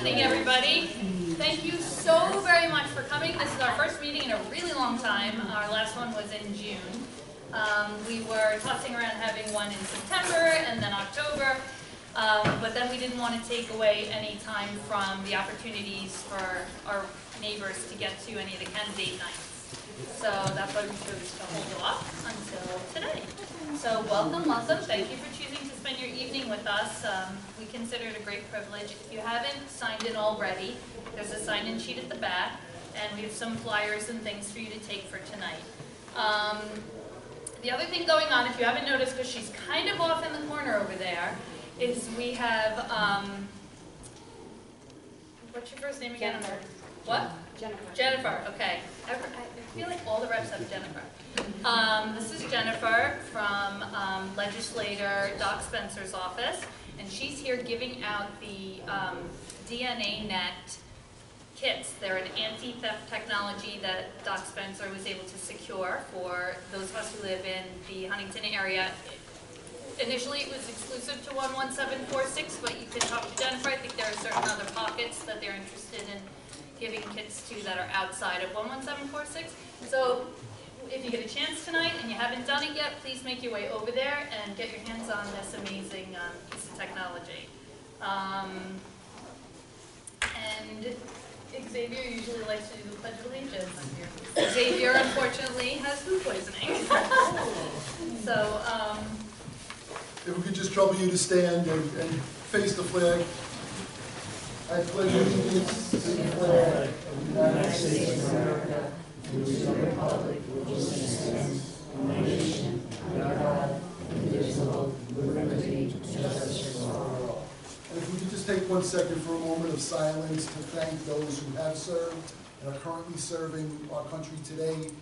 evening, everybody. Thank you so very much for coming. This is our first meeting in a really long time. Our last one was in June. We were tossing around having one in September and then October, but then we didn't want to take away any time from the opportunities for our neighbors to get to any of the candidate nights. So that's why we chose to hold it off until today. So welcome. Thank you for choosing to spend your evening with us. We consider it a great privilege. If you haven't signed in already, there's a sign-in sheet at the back, and we have some flyers and things for you to take for tonight. The other thing going on, if you haven't noticed, because she's kind of off in the corner over there, is we have, what's your first name again? Jennifer. What? Jennifer. Jennifer, okay. I feel like all the reps have Jennifer. This is Jennifer from Legislator Doc Spencer's office, and she's here giving out the DNAnet kits. They're an anti-theft technology that Doc Spencer was able to secure for those of us who live in the Huntington area. Initially, it was exclusive to 11746, but you can talk to Jennifer. I think there are certain other pockets that they're interested in giving kits to that are outside of 11746. So if you get a chance tonight and you haven't done it yet, please make your way over there and get your hands on this amazing piece of technology. And Xavier usually likes to do the Pledge of Allegiance. Xavier, unfortunately, has food poisoning. So, if we could just trouble you to stand and face the flag. I pledge allegiance to the flag of the United States of America, and to the republic which stands one nation, under God, indivisible, with liberty and justice for all. And if we could just take 1 second for a moment of silence to thank those who have served and are currently serving our country today.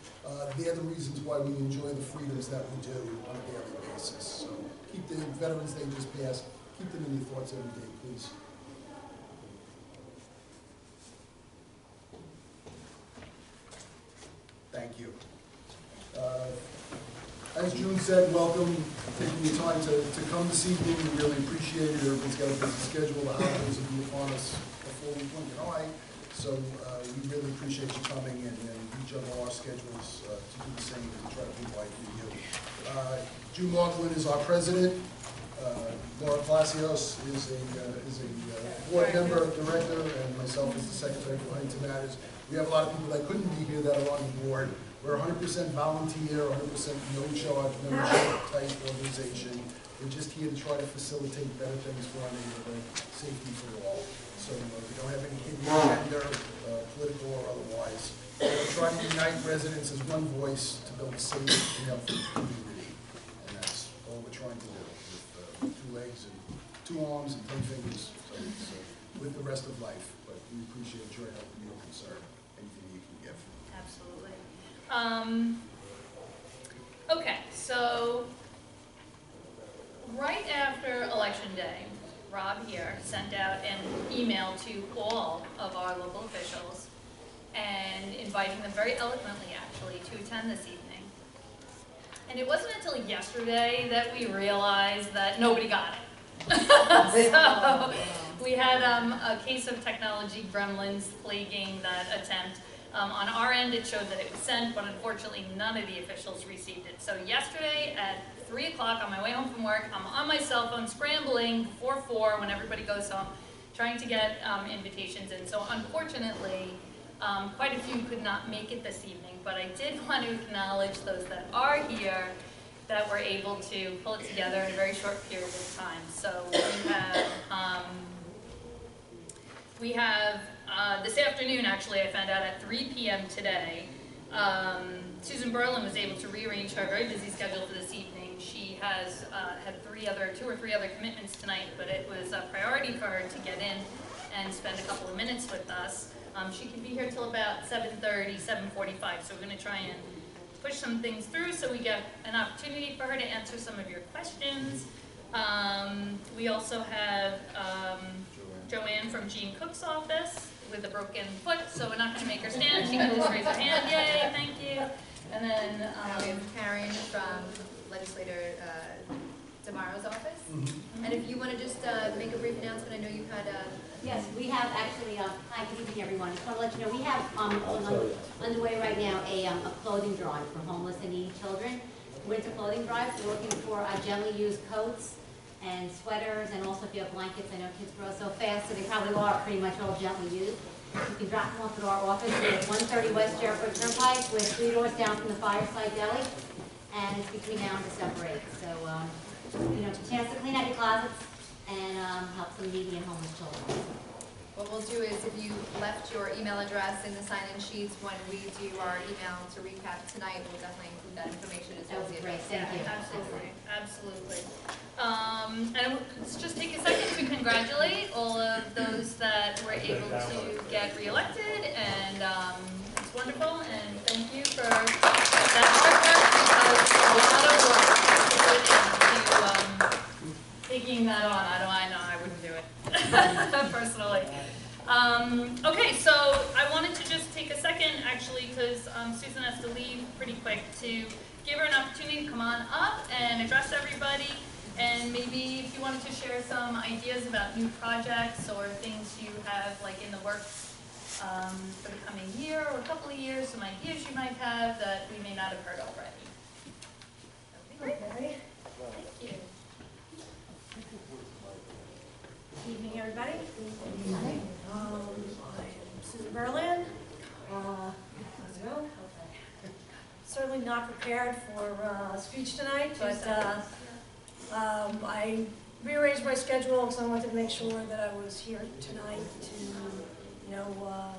They're the reasons why we enjoy the freedoms that we do on a daily basis. So keep the Veterans Day just passed, keep them in your thoughts every day, please. Thank you. As June said, welcome, taking the time to come this evening. We really appreciate it. Everyone's got a busy schedule. The holidays will be upon us before we blink an eye. So we really appreciate you coming, and we juggle our schedules to do the same and to try to be like you. June Margolin is our president. Laura Palacios is a board member, director, and myself as the secretary for Huntington Matters. We have a lot of people that couldn't be here that are on the board. We're 100% volunteer, 100% no-charge membership type organization. We're just here to try to facilitate better things for our neighborhood, safety for all. So we don't have any hidden agenda, political or otherwise. We're trying to unite residents as one voice to build a safe and healthy community. And that's all we're trying to do with 2 legs and 2 arms and 10 fingers. So it's with the rest of life. But we appreciate your help and your concern. Anything you can give. absolutely. Okay, so right after Election Day, Rob here sent out an email to all of our local officials and inviting them very eloquently, actually, to attend this evening. And it wasn't until yesterday that we realized that nobody got it. So we had a case of technology gremlins plaguing that attempt. On our end, it showed that it was sent, but unfortunately, none of the officials received it. So yesterday at 3 o'clock on my way home from work, I'm on my cell phone scrambling before 4 when everybody goes home, trying to get invitations in. So unfortunately, quite a few could not make it this evening, but I did want to acknowledge those that are here that were able to pull it together in a very short period of time. So we have this afternoon, actually, I found out at 3 p.m. today, Susan Berland was able to rearrange her very busy schedule for this evening. She has had 2 or 3 other commitments tonight, but it was a priority for her to get in and spend a couple of minutes with us. She can be here till about 7:30, 7:45, so we're going to try and push some things through so we get an opportunity for her to answer some of your questions. We also have Joanne from Gene Cook's office with a broken foot, so we're not going to make her stand. She can just raise her hand. Yay, thank you. And then we have Sharon from Legislator Damaro's office. And if you want to just make a brief announcement announcement. I know you had a... Yes, we have actually, hi, good evening, everyone. Just want to let you know, we have underway right now a clothing drive for homeless and needy children. Winter clothing drive. We're looking for gently used coats and sweaters, and also if you have blankets. I know kids grow so fast, so they probably are pretty much all gently used. You can drop them off at our office at 130 West Jericho Turnpike. We're 3 doors down from the Fireside Deli, and it's between now and December 8th. So, you know, it's a chance to clean out your closets and help some needy and homeless children. What we'll do is, if you left your email address in the sign-in sheets when we do our email to recap tonight, we'll definitely include that information as well. That would be great. Thank you. Absolutely, absolutely. And let's just take a second to congratulate all of those that were able to get reelected, and it's wonderful, and thank you for that hard work, because a lot of work into taking that on. I know I wouldn't do it personally. Okay, so I wanted to just take a second, actually, because Susan has to leave pretty quick, to give her an opportunity to come on up and address everybody. And maybe if you wanted to share some ideas about new projects or things you have like in the works for the coming year or a couple of years, some ideas you might have that we may not have heard already. That would be great. Okay. Thank you. Good evening, everybody. I'm Susan Berland. Certainly not prepared for a speech tonight, but I rearranged my schedule because I wanted to make sure that I was here tonight to, you know,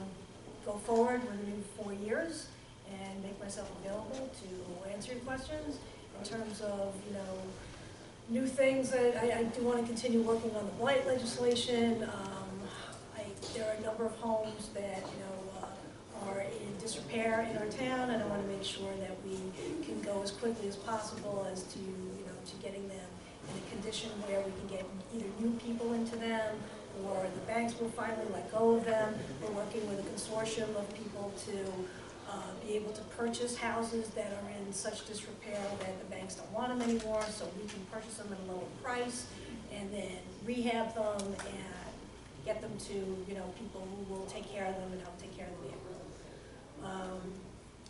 go forward with the new 4 years and make myself available to answer your questions in terms of, you know, new things that I do want to continue working on the blight legislation. There are a number of homes that, you know, are in disrepair in our town, and I want to make sure that we can go as quickly as possible as to, you know, to getting them in a condition where we can get either new people into them, or the banks will finally let go of them. We're working with a consortium of people to be able to purchase houses that are in such disrepair that the banks don't want them anymore, so we can purchase them at a lower price and then rehab them and get them to, you know, people who will take care of them and help take care of the neighborhood.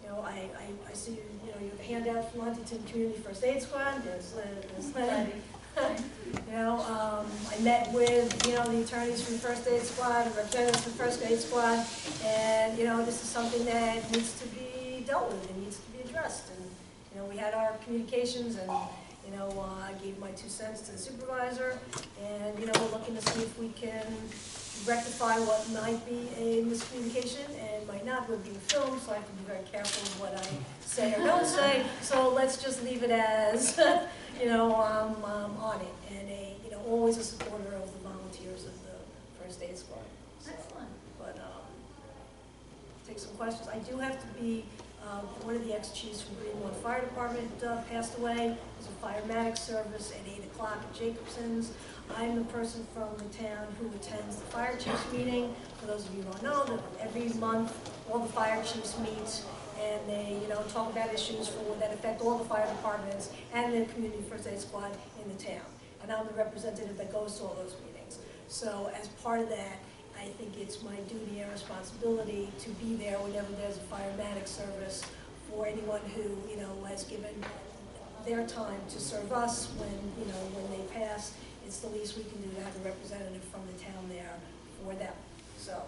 You know, I see, you know, you have a handout from Huntington Community First Aid Squad. There's you know, I met with, you know, the attorneys from the First Aid Squad and representatives from the First Aid Squad, and, you know, this is something that needs to be dealt with and needs to be addressed. And, you know, we had our communications, and, you know, I gave my 2 cents to the supervisor, and, you know, we're looking to see if we can rectify what might be a miscommunication and might not. We're being filmed, so I have to be very careful of what I say or don't say. So let's just leave it as, you know, on it, and you know, always a supporter of the volunteers of the First Aid Squad. So, Excellent. but take some questions. I do have to be. One of the ex-chiefs from Greenwood Fire Department passed away. There's a fire medic service at 8 o'clock at Jacobson's. I'm the person from the town who attends the fire chiefs meeting. For those of you who don't know, that every month all the fire chiefs meet and they, you know, talk about issues that affect all the fire departments and the community first aid squad in the town. And I'm the representative that goes to all those meetings. So as part of that, I think it's my duty and responsibility to be there whenever there's a fire medic service for anyone who, you know, has given their time to serve us when, you know, when they pass. It's the least we can do to have a representative from the town there for them. So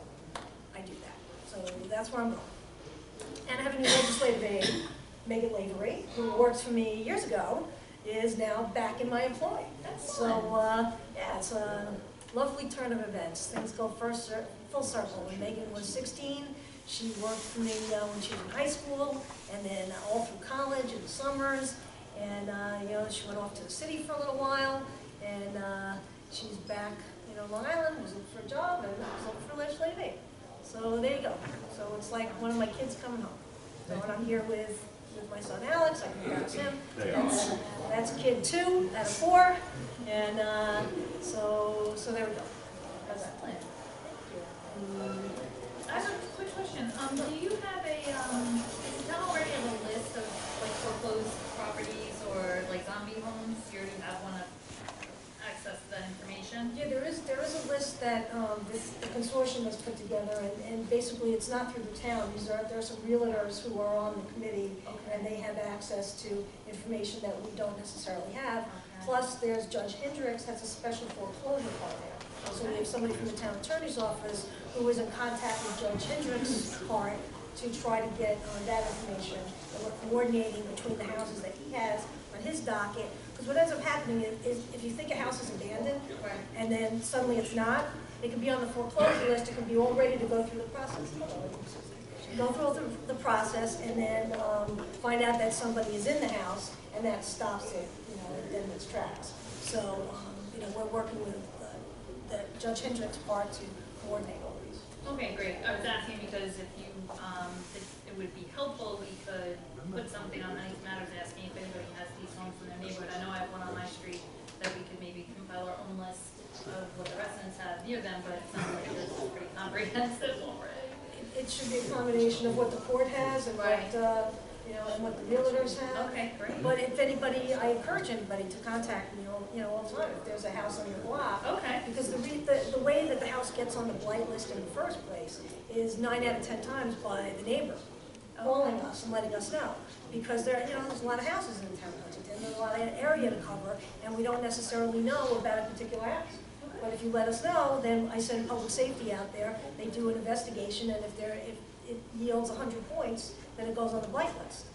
I do that. So that's where I'm going. And I have a new legislative aide, Megan Lavery, who worked for me years ago, is now back in my employ. So yeah, it's a lovely turn of events. Things go full circle. When Megan was 16, she worked for me when she was in high school, and then all through college in the summers. And you know, she went off to the city for a little while, and she's back, you know, Long Island, was looking for a job, and was looking for a legislative aide. So there you go. So it's like one of my kids coming home. So when I'm here with my son Alex, I can embarrass him. That's kid 2 out of 4, and so there we go. How's that? Thank you. I have a quick question. Do you have a, does the town already have a list of like foreclosed properties or like zombie homes? Do you already have one of access to that information? Yeah, there is a list that the consortium was put together, and basically it's not through the town. There are some realtors who are on the committee, and they have access to information that we don't necessarily have. Plus, there's Judge Hendricks has a special foreclosure part there. So we have somebody from the town attorney's office who is in contact with Judge Hendricks' part to try to get that information. And we're coordinating between the houses that he has on his docket. Because what ends up happening is if you think a house is abandoned, and then suddenly it's not, it can be on the foreclosure list, it can be all ready to go through the process. Go through the process and then find out that somebody is in the house, and that stops it, in its tracks. So, we're working with the Judge Hendricks part to coordinate all these. Okay, great. I was asking because if you, it would be helpful, we could put something on Nice Matters asking if anybody has these homes in their neighborhood. I know I have one on my street that we could maybe compile our own list of what the residents have near them, but it sounds like this is pretty comprehensive already. It should be a combination of what the court has and what, and what the realtors have. Okay, great. But if anybody, I encourage anybody to contact me, all the time if there's a house on your block. Okay. Because the way that the house gets on the blight list in the first place is 9 out of 10 times by the neighbor calling us and letting us know. Because there's a lot of houses in town of Huntington, there's a lot of area to cover, and we don't necessarily know about a particular house. But if you let us know, then I send public safety out there, they do an investigation, and if it yields 100 points, then it goes on the blight list.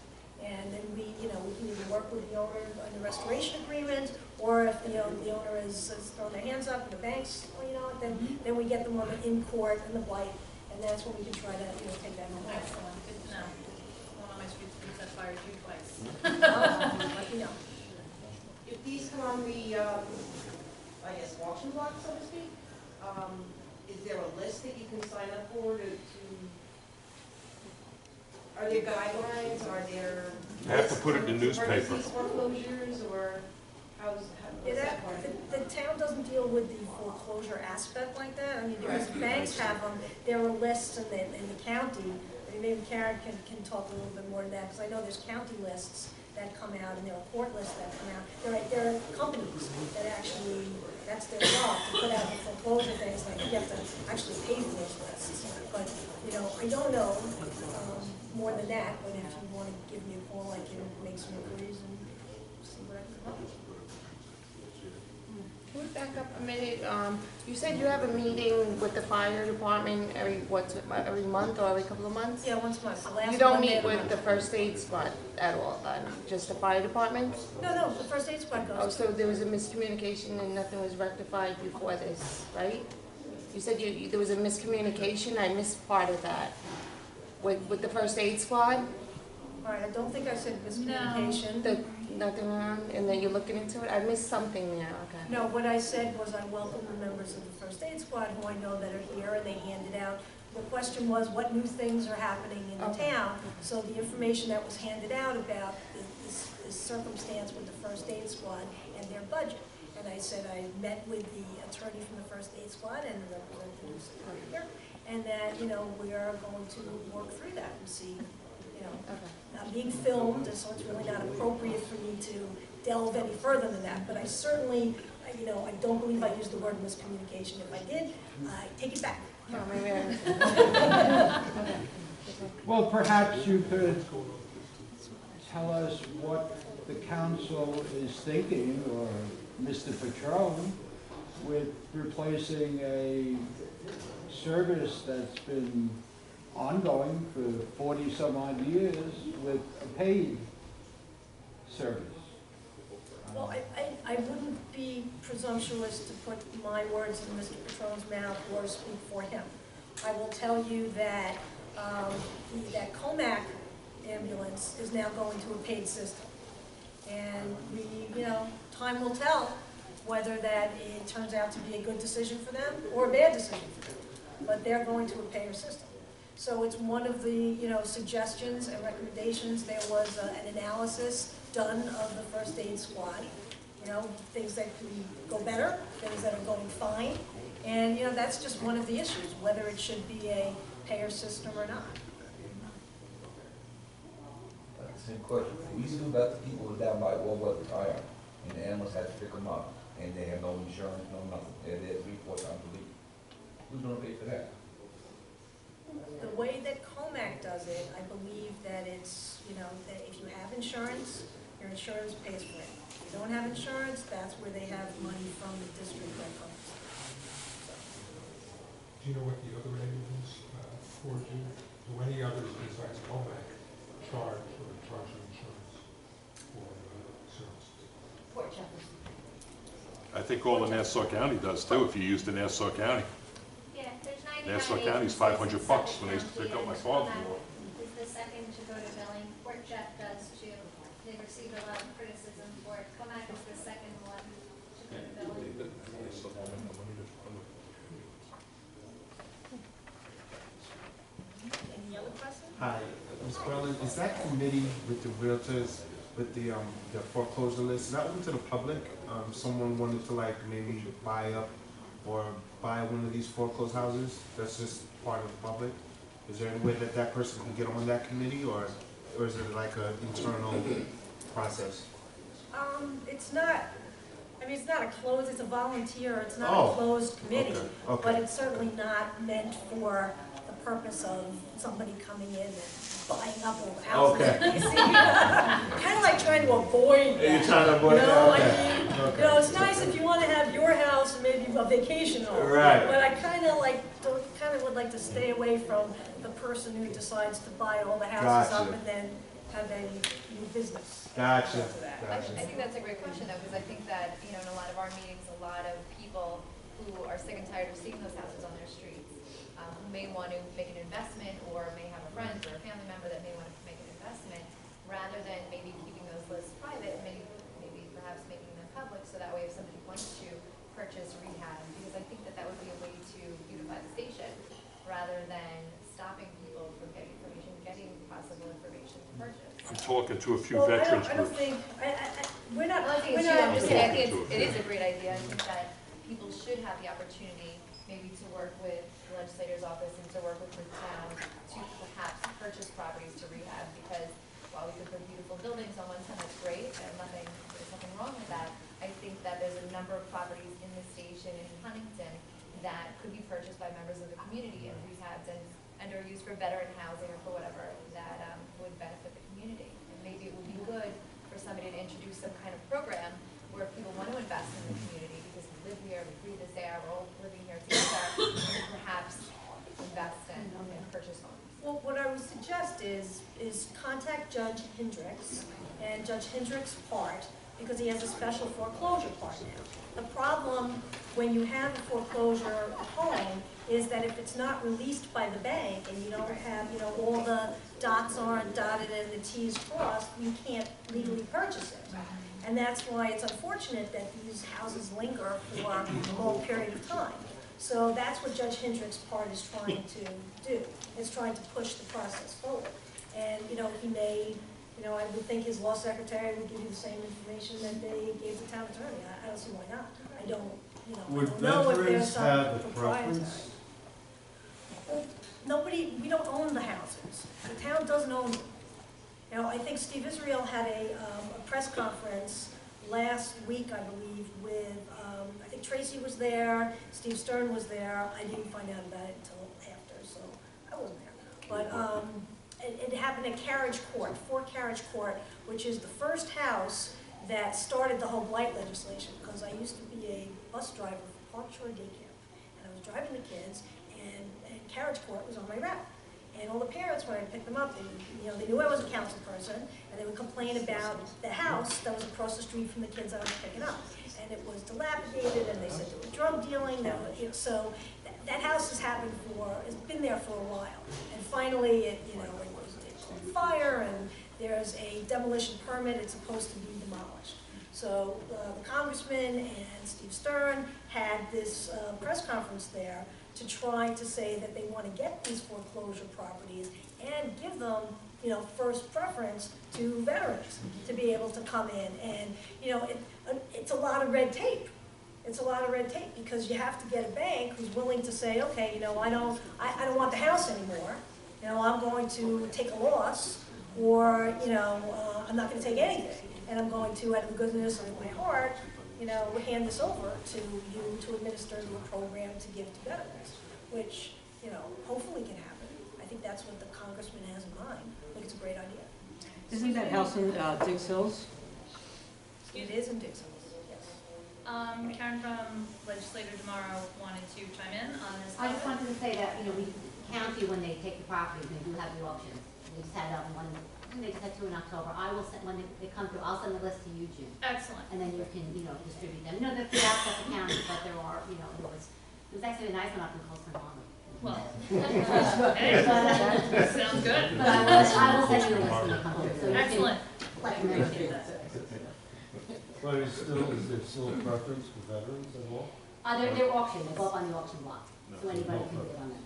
And then we can either work with the owner on the restoration agreement, or if the owner has thrown their hands up and the banks, then we get them on in court and the blight, and that's when we can try to take that home. Excellent, good to know. One of my streets been set fire to twice. Let me know. If these come on the, auction block, so to speak, is there a list that you can sign up for are there guidelines, are there? You have to put it in the newspaper. Emergency foreclosures, or how's that part? The town doesn't deal with the foreclosure aspect like that. I mean, because banks have them, there are lists in the county. Maybe Karen can talk a little bit more to that, because I know there's county lists that come out, and there are court lists that come out. There are companies that actually, that's their job, to put out the foreclosure things, like you have to actually pay for those lists. But, I don't know more than that, but if you want to give me a call, I can make some inquiries and see what I can come up with. Can we back up a minute? You said you have a meeting with the fire department every month or every couple of months? Yeah, once a month. The last You don't Monday meet of the with month. the first aid squad at all, just the fire department? No, the first aid squad goes. Oh, so there was a miscommunication and nothing was rectified before this, right? You said there was a miscommunication, I missed part of that. With the first aid squad? All right, I don't think I said miscommunication. Nothing wrong, and then you're looking into it? I missed something there, okay. No, what I said was I welcome the members of the first aid squad who I know that are here, and they handed out. The question was what new things are happening in the town. So the information that was handed out about this circumstance with the first aid squad and their budget. And I said I met with the attorney from the first aid squad and the representatives here, and that, we are going to work through that and see, I'm being filmed, so it's really not appropriate for me to delve any further than that. But I certainly, I don't believe I used the word miscommunication. If I did, I take it back. Oh, maybe I... Well, perhaps you could tell us what the council is thinking, or Mr. Patron, with replacing a service that's been ongoing for 40-some-odd years with a paid service. Well, I wouldn't be presumptuous to put my words in Mr. Patron's mouth or speak for him. I will tell you that that Comac ambulance is now going to a paid system. And time will tell whether that it turns out to be a good decision for them or a bad decision for them. But they're going to a payer system. So it's one of the, suggestions and recommendations. There was an analysis done of the first aid squad. Things that can go better, things that are going fine. And, that's just one of the issues, whether it should be a payer system or not. Same question. We used to do that to people who were down by Walworth Tire, and the ambulance had to pick them up, and they have no insurance, no nothing. They're there 3-4 times a week. insurance, your insurance pays for it. If you don't have insurance, that's where they have money from the district that comes. Do you know what the other entities for you? Do any others besides OMAC charge or charge insurance for services? Port Jefferson. I think all of Nassau County does too, if you use the Nassau County. Yeah, there's 99 Nassau County's $500 when I used to pick up my father-in-law. Is the second to go to billing. Port Jeff does too. They received a lot of criticism for it. Comac is the second one to go to billing. Any other questions? Hi, Ms. Berland, is that committee with the realtors, with the foreclosure list, is that open to the public? Someone wanted to like maybe buy up or buy one of these foreclosed houses, that's just part of the public? Is there any way that that person can get on that committee, or is it like an internal process? It's not, I mean, it's not a closed, it's a volunteer, it's not Oh, a closed committee. okay, okay. But it's certainly not meant for the purpose of somebody coming in and buying up all the houses. Okay. You see, kind of like trying to avoid that. You're trying to avoid You know, that, I okay. mean, Okay. you know, it's nice if you want to have your house and maybe a vacation home. Right. But I kind of would like to stay away from the person who decides to buy all the houses up Gotcha. and then have any new business. Gotcha, I gotcha. think that's a great question though, because I think that, you know, in a lot of our meetings, a lot of people who are sick and tired of seeing those houses on their streets, who may want to make an investment or may have a friend or a family member that may want to make an investment, rather than maybe keeping those lists private, maybe perhaps making them public, so that way if somebody wants to purchase rehab, because I think that that would be a way to beautify the station, rather than stopping people from getting information, getting possible information to purchase. I'm talking to a few Well, veterans I don't groups. think, we're not, I don't think we're it's you, I'm not, just saying, I think Yeah. it is a great idea. I think that people should have the opportunity maybe to work with the legislator's office and to work with the town to perhaps purchase properties to rehab, because while we could put beautiful buildings on one side, that's great, and there's nothing wrong with that. I think that there's a number of properties in the station in Huntington that could be purchased by members of the community and rehabbed and are used for veteran housing or for whatever that would benefit the community. And maybe it would be good for somebody to introduce some kind of program where people want to invest in the community because we live here, we breathe this air, we're all living here together, and perhaps invest and purchase homes. well, what I would suggest is contact Judge Hendricks and Judge Hendricks' part, because he has a special foreclosure part now. The problem when you have a foreclosure home is that if it's not released by the bank and you don't have, you know, all the dots aren't dotted and the T's crossed, you can't legally purchase it. And that's why it's unfortunate that these houses linger for a long period of time. So that's what Judge Hendricks' part is trying to do, is trying to push the process forward. And, you know, he may, you know, I would think his law secretary would give you the same information that they gave the town attorney. I don't see why not. I don't, you know, I Would don't know if there's veterans some have a proprietary. preference? Well, we don't own the houses. The town doesn't own them. You know, I think Steve Israel had a press conference last week, I believe, with, I think Tracy was there, Steve Stern was there. I didn't find out about it until after, so I wasn't there. But it happened at Carriage Court, Fort Carriage Court, which is the first house that started the whole blight legislation, because I used to be a bus driver for Park Shore Daycare. And I was driving the kids, and Carriage Court was on my route. And all the parents, when I picked them up, they knew I was a council person, and they would complain about the house that was across the street from the kids I was picking up. And it was dilapidated, and they said there was drug dealing. So that house has been there for a while. And finally, it caught fire, and there's a demolition permit. It's supposed to be demolished. So the congressman and Steve Stern had this press conference there to try to say that they want to get these foreclosure properties and give them, you know, first preference to veterans to be able to come in. And, you know, it's a lot of red tape. It's a lot of red tape because you have to get a bank who's willing to say, okay, you know, I don't want the house anymore. You know, I'm going to take a loss, or, you know, I'm not going to take anything. And I'm going to, out of the goodness of my heart, you know, hand this over to you to administer the program to give to veterans, which, you know, hopefully can happen. I think that's what the congressman has in mind. I think it's a great idea. Isn't that house in Diggs Hills? It is in Dixon, yes. Karen from Legislator tomorrow wanted to chime in on this I just topic. wanted to say that, you know, we, county, when they take the property, they do have the auctions. They just had one, I think they just had two in October. I will send, when they come through, I'll send the list to Eugene. Excellent. And then you can, you know, distribute them. You know, they're throughout the county, but there are, you know, it was actually a nice one up in Coastal Harbor. Well, hey, sounds good. But I will send you the list when they come through, so you can Excellent. let them know. But is there still a preference for veterans at all? They're auction, they're both on the auction block, so anybody can bid on them.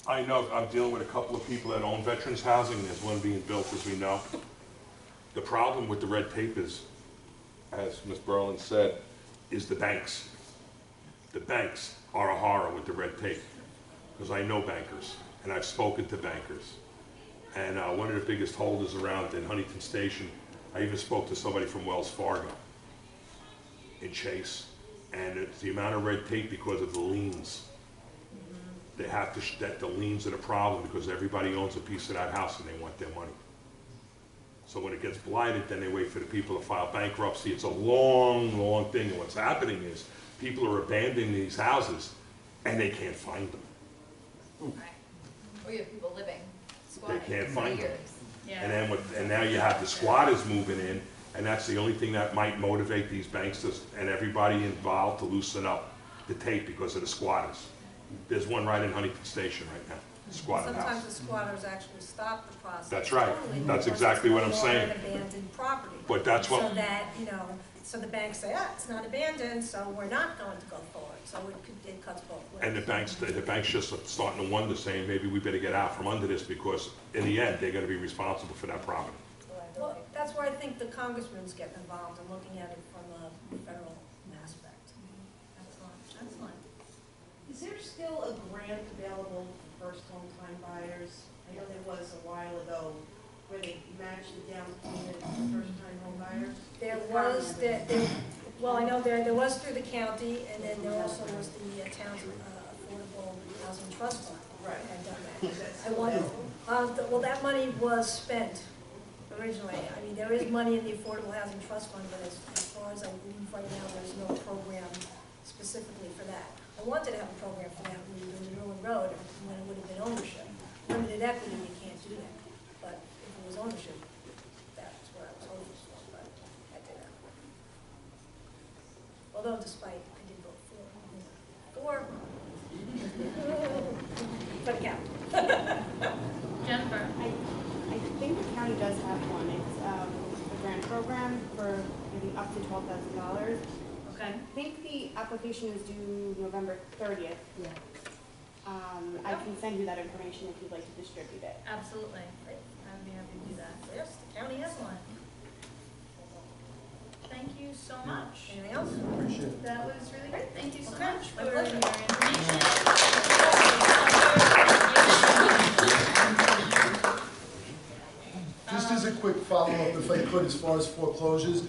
I know, I'm dealing with a couple of people that own veterans housing, there's one being built, as we know. The problem with the red tape is, as Ms. Berland said, is the banks. The banks are a horror with the red tape, because I know bankers, and I've spoken to bankers. And one of the biggest holders around in Huntington Station, I even spoke to somebody from Wells Fargo in Chase, and it's the amount of red tape because of the liens. They have to, that the liens are the problem because everybody owns a piece of that house and they want their money. So when it gets blighted, then they wait for the people to file bankruptcy. It's a long, long thing. And what's happening is people are abandoning these houses and they can't find them. Or you have people living, They squatting can't for find them. years. Yeah. And then and now you have the squatters moving in, and that's the only thing that might motivate these banks to, and everybody involved to loosen up the tape because of the squatters. There's one right in Huntington Station right now, squatted Sometimes house. the squatters actually stop the process. That's right. totally That's because exactly it's what no I'm longer saying. an abandoned property. But that's what- So that, you know, so the banks say, it's not abandoned, so we're not going to go forward. So it cuts both ways. And the banks just are starting to wonder, saying maybe we better get out from under this because in the end, they're gonna be responsible for that property. Well, that's where I think the congressman's getting involved and looking at it from a federal aspect. Excellent, excellent. Is there still a grant available for first home-time buyers? I know there was a while ago where they matched the down payment for first-time home buyers. There was, well, I know there was through the county, and then there also was the town's affordable housing trust fund. Right. Had done Is that that. I still wonder, available? well, that money was spent originally. I mean, there is money in the affordable housing trust fund, but as far as I believe right now, there's no program specifically for that. I wanted to have a program for that when we were doing the Ruin Road, when it would have been ownership. Limited equity, you can't do that. But if it was ownership, that's what I was hoping for, but that didn't happen. Although despite, I did vote for, but it counted. Jennifer? I think the county does have one. It's a grant program for maybe up to $12,000. Okay. I think the application is due November 30th. Yeah. I can send you that information if you'd like to distribute it. Absolutely. I'd be happy to do that. Yes, the county has one. Thank you so much. Anything else? Appreciate it. That was really great. Thank you so Okay, much my for your pleasure. information. Just as a quick follow-up, if I could, as far as foreclosures,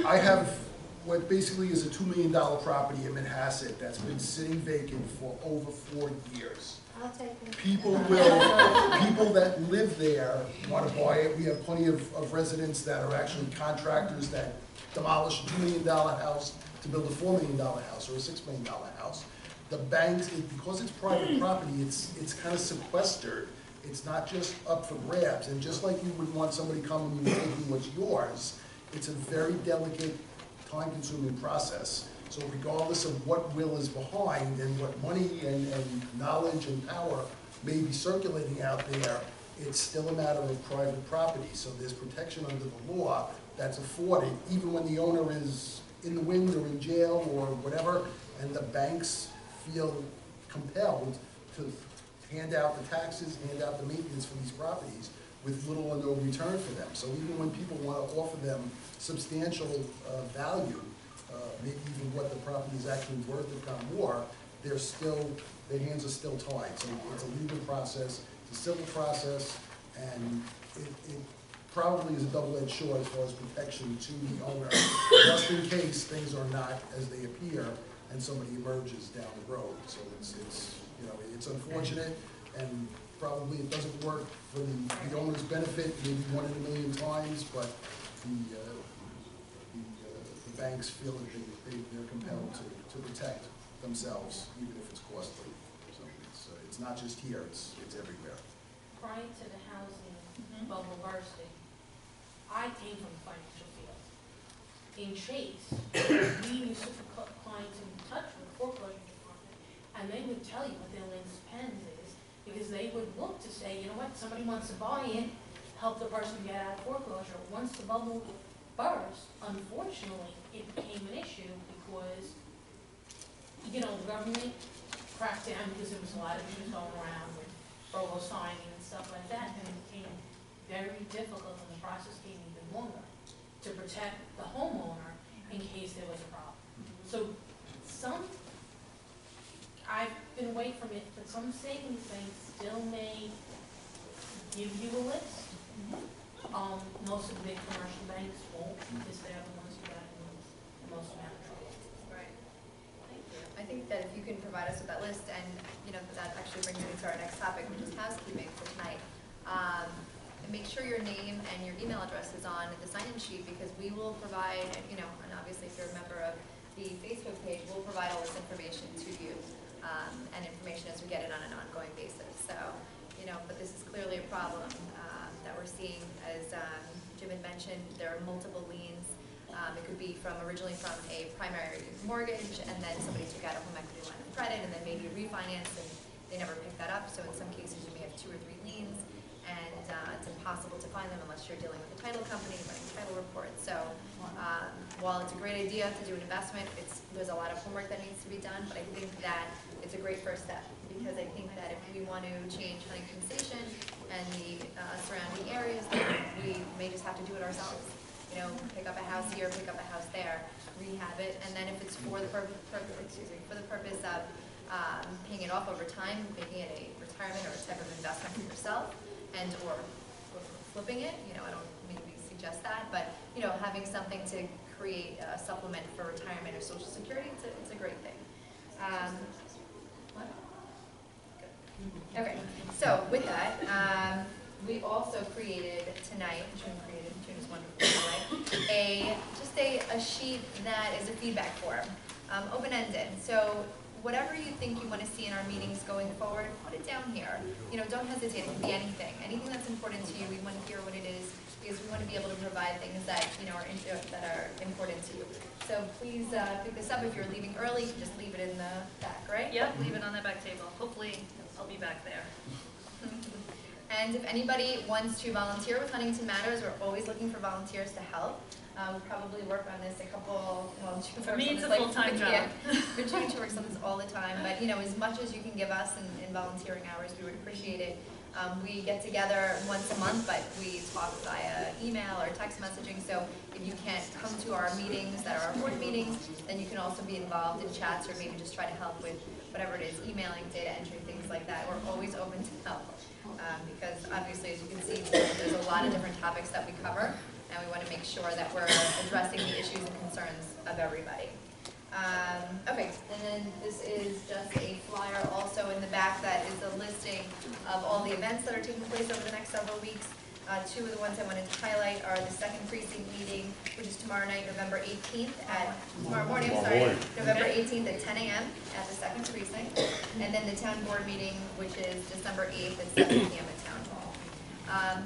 I have what basically is a $2 million property in Manhasset that's been sitting vacant for over 4 years. I'll take it. People that live there want to buy it. We have plenty of residents that are actually contractors that demolish a $2 million house to build a $4 million house or a $6 million house. The banks, because it's private property, it's kind of sequestered. It's not just up for grabs. And just like you would want somebody coming and taking what's yours, it's a very delicate, time-consuming process. So regardless of what will is behind and what money and knowledge and power may be circulating out there, it's still a matter of private property. So there's protection under the law that's afforded, even when the owner is in the wind or in jail or whatever, and the banks feel compelled to hand out the taxes, hand out the maintenance for these properties with little or no return for them. So even when people want to offer them substantial value, maybe even what the property is actually worth, if not more, their hands are still tied. So it's a legal process, it's a civil process, and it probably is a double-edged sword as far as protection to the owner, just in case things are not as they appear and somebody emerges down the road. So it's unfortunate, and probably it doesn't work for the owner's benefit, maybe 1 in a million times, but the banks feel that they're compelled to protect themselves, even if it's costly. So it's not just here, it's everywhere. Prior to the housing bubble bursting, I came from the financial field. In Chase, we used to put clients in touch with the foreclosure department, and they would tell you what their latest pens is, because they would look to say, you know what, somebody wants to buy it, help the person get out of foreclosure. Once the bubble burst, unfortunately, it became an issue because, you know, the government cracked down because there was a lot of issues going around with furlough signing and stuff like that, and it became very difficult, and the process became even longer to protect the homeowner in case there was a problem. So I've been away from it, but some savings banks still may give you a list. Most of the big commercial banks won't, because they're the ones who got in the most amount of trouble. Right. Thank you. I think that if you can provide us with that list, and that actually brings me to our next topic, which is housekeeping for tonight. And make sure your name and your email address is on the sign-in sheet, because we will provide, and obviously if you're a member of the Facebook page, we'll provide all this information to you, and information as we get it on an ongoing basis. So, but this is clearly a problem that we're seeing. As Jim had mentioned, there are multiple liens. It could be originally from a primary mortgage, and then somebody took out a home equity line of credit, and then maybe refinanced, and they never picked that up. So in some cases, you may have 2 or 3 liens, and it's impossible to find them unless you're dealing with a title company, running title reports. So while it's a great idea to do an investment, there's a lot of homework that needs to be done, but I think that it's a great first step, because I think that if we want to change Huntington Station and the surrounding areas, then we may just have to do it ourselves. Pick up a house here, pick up a house there, rehab it, and then if it's for the purpose of paying it off over time, making it a retirement or a type of investment for yourself, and or flipping it, I don't maybe suggest that, but having something to create a supplement for retirement or Social Security, it's a great thing. What? Good. Okay, so with that, we also created tonight, June is wonderful, by the way, just a sheet that is a feedback form, open-ended. So whatever you think you want to see in our meetings going forward, put it down here. Don't hesitate. It can be anything. Anything that's important to you, we want to hear what it is, because we want to be able to provide things that that are important to you. So please pick this up. If you're leaving early, you can just leave it in the back, right? Yep, leave it on that back table. Hopefully, I'll be back there. And if anybody wants to volunteer with Huntington Matters, we're always looking for volunteers to help. We probably work on this For me, it's a full-time job. Yeah, for June, she works on this all the time. But as much as you can give us in volunteering hours, we would appreciate it. We get together once a month, but we talk via email or text messaging. So if you can't come to our meetings that are our board meetings, then you can also be involved in chats, or maybe just try to help with whatever it is, emailing, data entry, things like that. We're always open to help. Because obviously, as you can see, there's a lot of different topics that we cover, and we want to make sure that we're addressing the issues and concerns of everybody. Okay, and then this is just a flyer also in the back that is a listing of all the events that are taking place over the next several weeks. 2 of the ones I wanted to highlight are the 2nd precinct meeting, which is tomorrow night, November 18th tomorrow morning, November 18th at 10 a.m. at the 2nd precinct. And then the town board meeting, which is December 8th at 7 p.m. at Town Hall.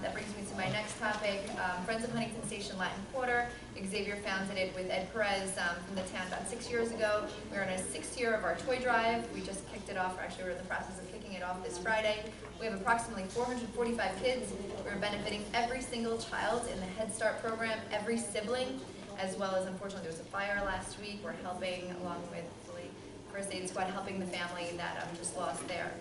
That brings me to my next topic, Friends of Huntington Station Latin Quarter. Xavier founded it with Ed Preis from the town about 6 years ago. We're in a 6th year of our toy drive. We just kicked it off, actually we're in the process of kicking it off this Friday. We have approximately 445 kids. We're benefiting every single child in the Head Start program, every sibling, as well as, unfortunately, there was a fire last week. We're helping, along with the First Aid Squad, helping the family that just lost their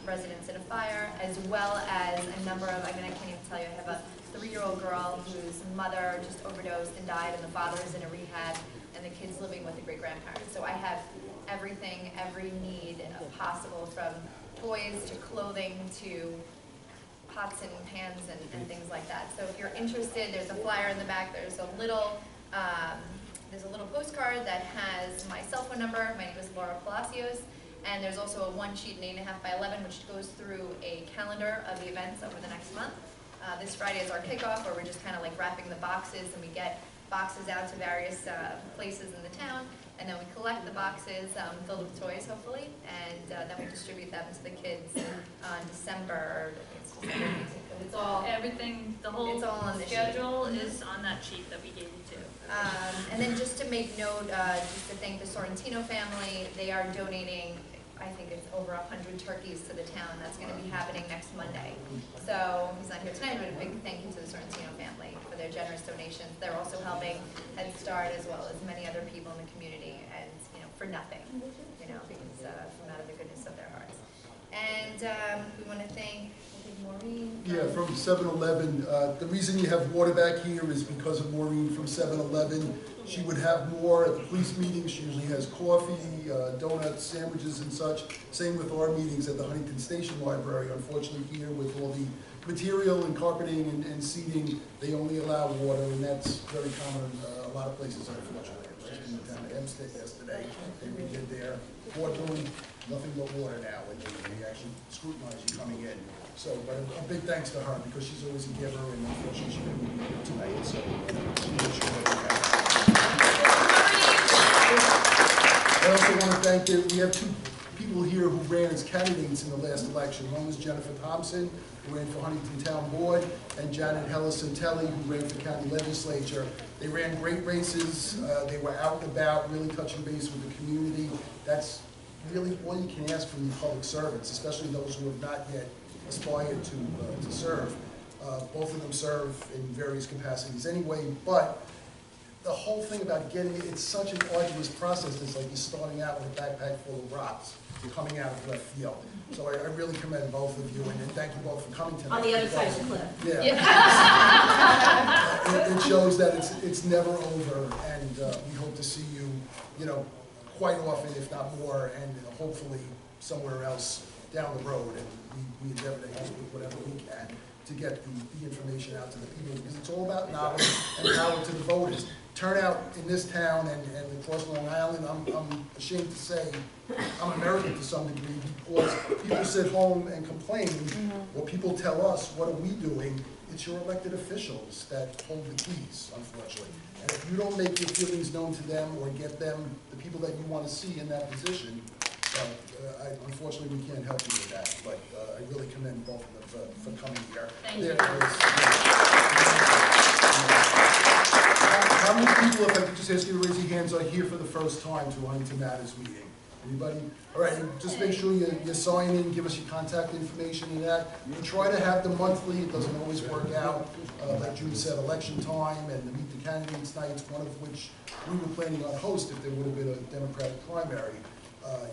residents in a fire, as well as a number of, I can't even tell you, I have a 3-year-old girl whose mother just overdosed and died, and the father is in a rehab, and the kid's living with the great-grandparents. So I have everything, every need possible, from toys to clothing to pots and pans and things like that. So if you're interested, there's a flyer in the back. There's a little postcard that has my cell phone number. My name is Laura Palacios, And there's also a one sheet, an 8.5 by 11, which goes through a calendar of the events over the next month. This Friday is our kickoff, where we're just kind of like wrapping the boxes, and we get boxes out to various places in the town, and then we collect the boxes filled with toys, hopefully, and then we distribute them to the kids on December. I think it's December 18th. It's all Everything, the whole it's all on the schedule is on that sheet that we gave you too. and then just to make note, just to thank the Sorrentino family, they are donating, I think it's over 100 turkeys to the town. That's going to be happening next Monday. So he's not here tonight, but a big thank you to the Sorrentino family for their generous donations. They're also helping Head Start as well as many other people in the community, and for nothing, because from out of the goodness of their hearts. And we want to thank Maureen. Yeah, from 7-Eleven. The reason you have water back here is because of Maureen from 7-Eleven. She would have more at the police meetings. She usually has coffee, donuts, sandwiches, and such. Same with our meetings at the Huntington Station Library. Unfortunately, here with all the material and carpeting and seating, they only allow water, and that's very common in a lot of places, unfortunately. I was just in the town of Hempstead yesterday. They redid their boardroom, nothing but water now, and they actually scrutinize you coming in. So, but a big thanks to her, because she's always a giver, and unfortunately she couldn't be here tonight, so she made sure that we have it. I also want to thank you. We have two people here who ran as candidates in the last election. One was Jennifer Thompson, who ran for Huntington Town Board, and Janet Hellis-Santelli, who ran for County Legislature. They ran great races. They were out and about, really touching base with the community. That's really all you can ask from the public servants, especially those who have not yet aspired to serve. Both of them serve in various capacities anyway, but the whole thing about getting it, it's such an arduous process. It's like you're starting out with a backpack full of rocks, you're coming out of left field. So I really commend both of you, and thank you both for coming tonight. On the other side of the cliff. Yeah. It shows that it's never over, and we hope to see you, quite often, if not more, and hopefully somewhere else down the road. And we endeavor to help with whatever we can to get the information out to the people, because it's all about knowledge and power to the voters. Turnout in this town and across Long Island, I'm ashamed to say I'm American to some degree, because people sit home and complain, or people tell us, what are we doing? It's your elected officials that hold the keys, unfortunately. And if you don't make your feelings known to them or get them the people that you want to see in that position, unfortunately we can't help you with that. But I really commend both of them for coming here. Thank you. How many people, if I could just ask you to raise your hands, are here for the first time to Huntington Matters meeting? Anybody? All right, just make sure you sign in, give us your contact information and that. We try to have them monthly. It doesn't always work out. Like June said, election time and the Meet the Candidates nights, one of which we were planning on host if there would have been a Democratic primary.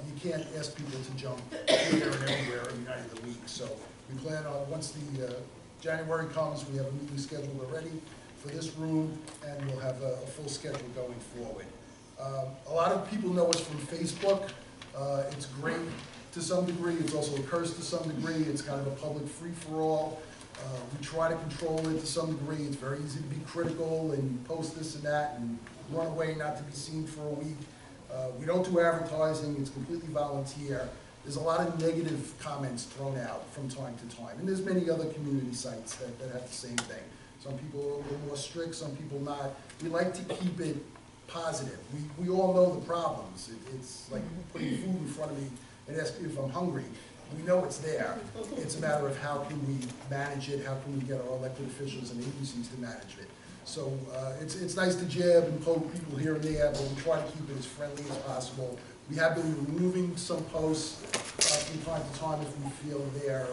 You can't ask people to jump here and everywhere every night of the week. So we plan on, once the January comes, we have a meeting scheduled already for this room, and we'll have a full schedule going forward. A lot of people know us from Facebook. It's great to some degree. It's also a curse to some degree. It's kind of a public free-for-all. We try to control it to some degree. It's very easy to be critical and post this and that and run away not to be seen for a week. We don't do advertising. It's completely volunteer. There's a lot of negative comments thrown out from time to time. And there's many other community sites that have the same thing. Some people are a little more strict, some people not. We like to keep it positive. We all know the problems. It's like putting food in front of me and asking if I'm hungry. We know it's there. It's a matter of how can we manage it, how can we get our elected officials and agencies to manage it. So it's nice to jab and poke people here and there, but we try to keep it as friendly as possible. We have been removing some posts from time to time if we feel they're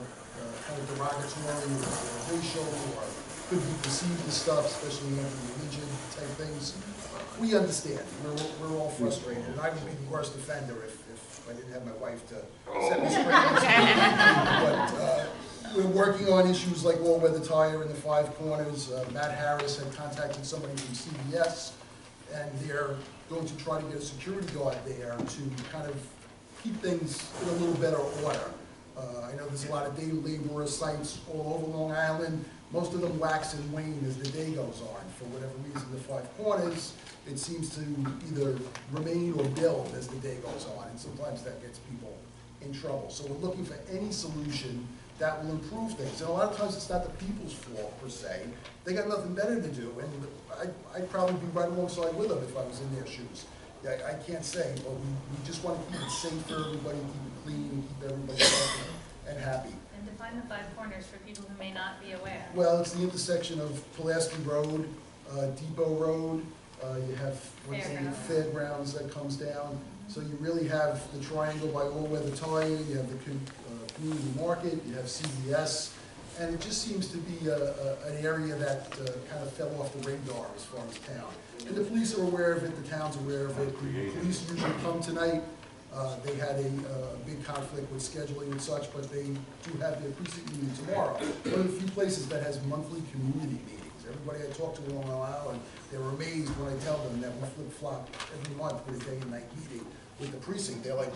kind of derogatory or racial or could be perceived as stuff, especially anti-religion type things. We understand. We're all frustrated, and I would be the worst offender if I didn't have my wife to set me straight. But we're working on issues like all-weather tire in the Five Corners. Matt Harris had contacted somebody from CBS, and they're going to try to get a security guard there to kind of keep things in a little better order. I know there's a lot of day laborer sites all over Long Island. Most of them wax and wane as the day goes on. For whatever reason, the Five Corners it seems to either remain or build as the day goes on, and sometimes that gets people in trouble. So we're looking for any solution that will improve things. And a lot of times it's not the people's fault per se. They got nothing better to do, and I'd probably be right alongside with them if I was in their shoes. I can't say, but we just want to keep it safe for everybody, keep it clean, and keep everybody healthy and happy. And define the 5 corners for people who may not be aware. Well, it's the intersection of Pulaski Road, Depot Road, you have, Fairgrounds that comes down. So you really have the triangle by all-weather tire, you have the community market, you have CVS, and it just seems to be an area that kind of fell off the radar as far as town. And the police are aware of it, the town's aware of it. The police usually come tonight. They had a big conflict with scheduling and such, but they do have their precinct meeting tomorrow. One of the few places that has monthly community meetings. Everybody I talk to on Long Island, they're amazed when I tell them that we flip-flop every month with a day and night meeting with the precinct. They're like,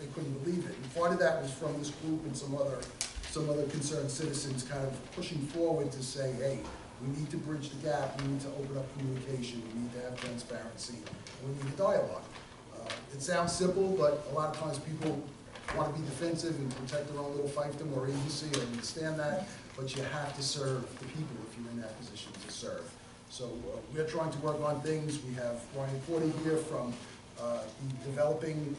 they couldn't believe it. And part of that was from this group and some other concerned citizens kind of pushing forward to say, hey, we need to bridge the gap, we need to open up communication, we need to have transparency, we need a dialogue. It sounds simple, but a lot of times people want to be defensive and protect their own little fiefdom or agency. I understand that, but you have to serve the people if you're in that position to serve. So we're trying to work on things. We have Ryan Porter here from the developing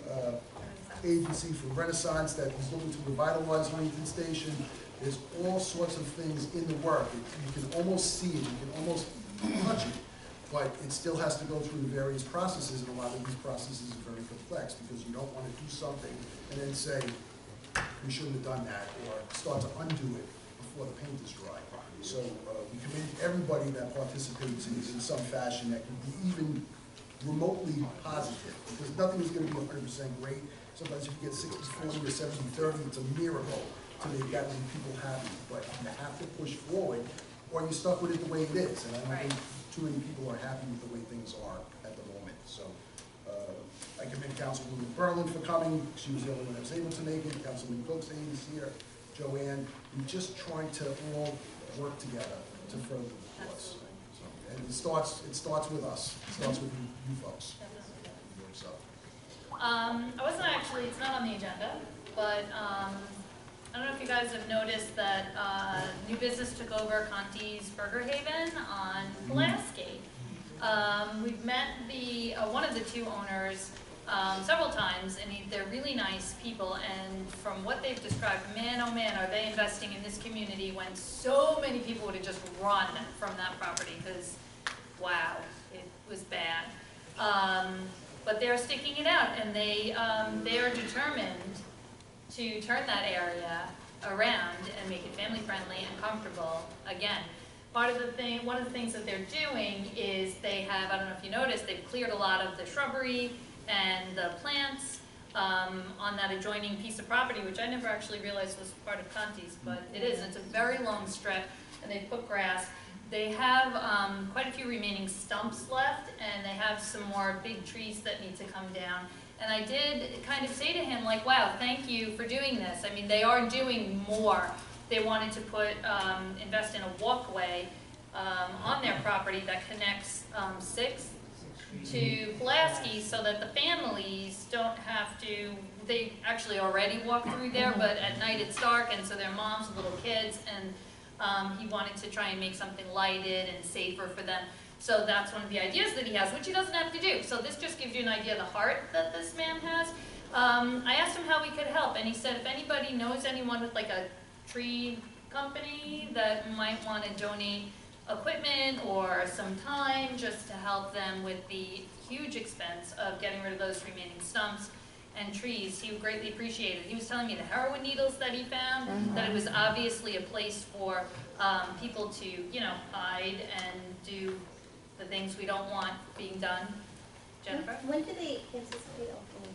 agency from Renaissance that is looking to revitalize Huntington Station. There's all sorts of things in the work. You can almost see it, you can almost touch it, but it still has to go through the various processes, and a lot of these processes are very complex because you don't want to do something and then say, we shouldn't have done that, or start to undo it before the paint is dry. So we commend everybody that participates in some fashion that can be even remotely positive, because nothing is going to be 100% great. Sometimes if you get 60-40 or 70-30, it's a miracle to make that many people happy. But you have to push forward, or you're stuck with it the way it is. And I don't think too many people are happy with the way things are at the moment. So I commend Councilwoman Berland for coming. She was the only one that was able to make it. Councilman Goldstein is here. Joanne. We're just trying to all work together to further the cause. So, and it starts with us. It starts with you folks. So. I wasn't actually, it's not on the agenda, but I don't know if you guys have noticed that new business took over Conti's Burger Haven on Pulaski. We've met one of the 2 owners several times, and they're really nice people, and from what they've described, man oh man, are they investing in this community when so many people would have just run from that property, because wow, it was bad. But they're sticking it out, and they are determined to turn that area around and make it family friendly and comfortable again. One of the things that they're doing is they have, I don't know if you noticed, they've cleared a lot of the shrubbery and the plants on that adjoining piece of property, which I never actually realized was part of Conti's, but it is. It's a very long stretch, and they've put grass. They have quite a few remaining stumps left, and they have some more big trees that need to come down. And I did kind of say to him, like, wow, thank you for doing this. I mean, they are doing more. They wanted to invest in a walkway on their property that connects 6th to Pulaski, so that the families don't have to, they actually already walk through there, but at night it's dark, and so their moms with little kids, and he wanted to try and make something lighted and safer for them. So that's one of the ideas that he has, which he doesn't have to do. So this just gives you an idea of the heart that this man has. I asked him how we could help, and he said if anybody knows anyone with like a tree company that might want to donate equipment or some time just to help them with the huge expense of getting rid of those remaining stumps and trees, he would greatly appreciate it. He was telling me the heroin needles that he found, that it was obviously a place for people to, you know, hide and do the things we don't want being done. Jennifer? When do they anticipate opening?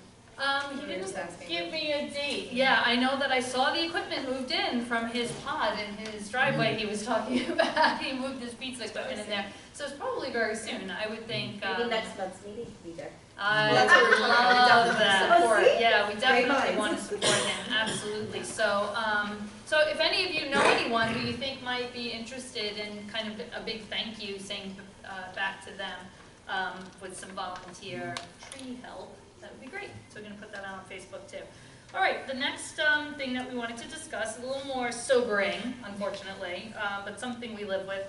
He didn't give me a date. Yeah, I know that I saw the equipment moved in from his pod in his driveway he was talking about. He moved his pizza equipment in there. So it's probably very soon, I would think. Maybe next month's meeting could be there. I would love that. Yeah, we definitely want to support him, absolutely. So, so if any of you know anyone who you think might be interested in kind of a big thank you saying back to them, with some volunteer tree help, that would be great. So we're gonna put that on Facebook too. All right, the next thing that we wanted to discuss, a little more sobering, unfortunately, but something we live with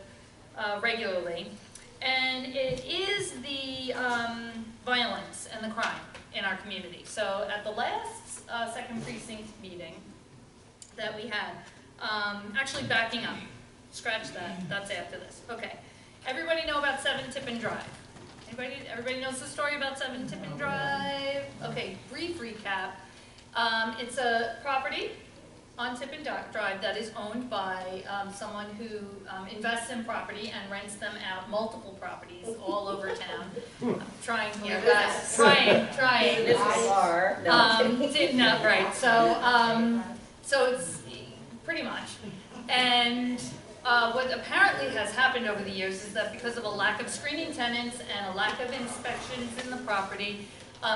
regularly. And it is the violence and the crime in our community. So at the last second precinct meeting that we had, actually backing up, scratch that, that's after this. Okay, everybody know about 7 Tippin Drive? Everybody knows the story about 7 Tippin Drive? Okay, brief recap. It's a property on Tippin Drive that is owned by someone who invests in property and rents them out, multiple properties all over town. I'm trying here, guys. Trying. This is our. No, right. So it's pretty much. And what apparently has happened over the years is that because of a lack of screening tenants and a lack of inspections in the property,